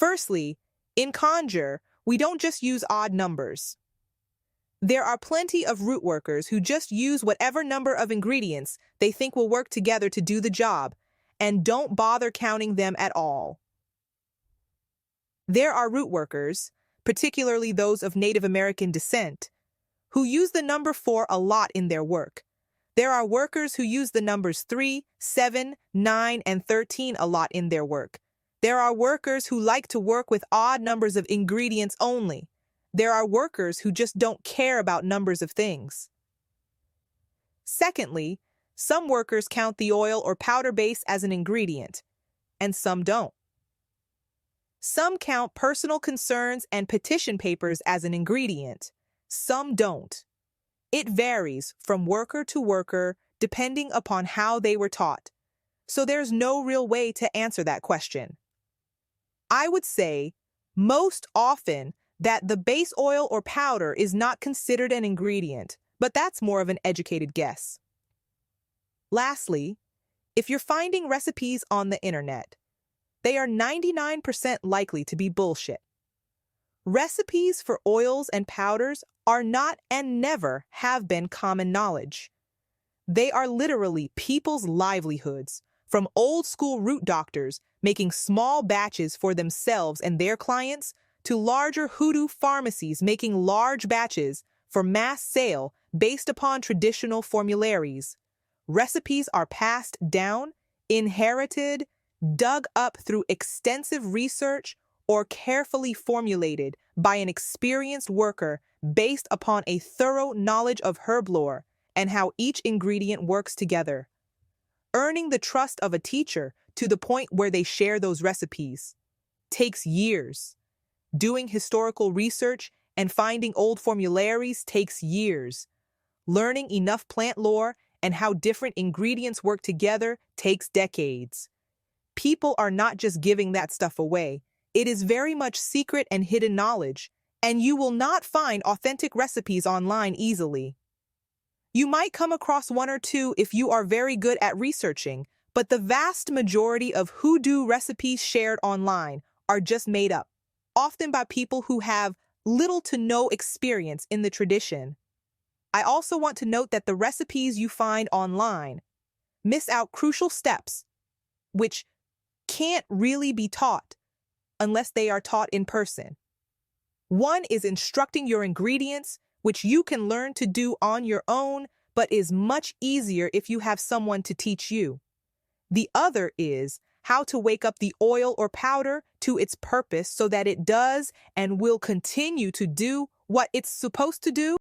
Firstly, in conjure, we don't just use odd numbers. There are plenty of root workers who just use whatever number of ingredients they think will work together to do the job, and don't bother counting them at all. There are root workers, particularly those of Native American descent, who use the number 4 a lot in their work. There are workers who use the numbers 3, 7, 9, and 13 a lot in their work. There are workers who like to work with odd numbers of ingredients only. There are workers who just don't care about numbers of things. Secondly, some workers count the oil or powder base as an ingredient, and some don't. Some count personal concerns and petition papers as an ingredient. Some don't. It varies from worker to worker depending upon how they were taught. So there's no real way to answer that question. I would say, most often, that the base oil or powder is not considered an ingredient, but that's more of an educated guess. Lastly, if you're finding recipes on the internet, they are 99% likely to be bullshit. Recipes for oils and powders are not and never have been common knowledge. They are literally people's livelihoods, from old-school root doctors making small batches for themselves and their clients to larger hoodoo pharmacies making large batches for mass sale based upon traditional formularies. Recipes are passed down, inherited, dug up through extensive research, or carefully formulated by an experienced worker based upon a thorough knowledge of herb lore and how each ingredient works together. Earning the trust of a teacher to the point where they share those recipes takes years. Doing historical research and finding old formularies takes years. Learning enough plant lore and how different ingredients work together takes decades. People are not just giving that stuff away. It is very much secret and hidden knowledge, and you will not find authentic recipes online easily. You might come across one or two if you are very good at researching, but the vast majority of hoodoo recipes shared online are just made up, often by people who have little to no experience in the tradition. I also want to note that the recipes you find online miss out crucial steps, which can't really be taught unless they are taught in person. One is instructing your ingredients, which you can learn to do on your own, but is much easier if you have someone to teach you. The other is how to wake up the oil or powder to its purpose so that it does and will continue to do what it's supposed to do.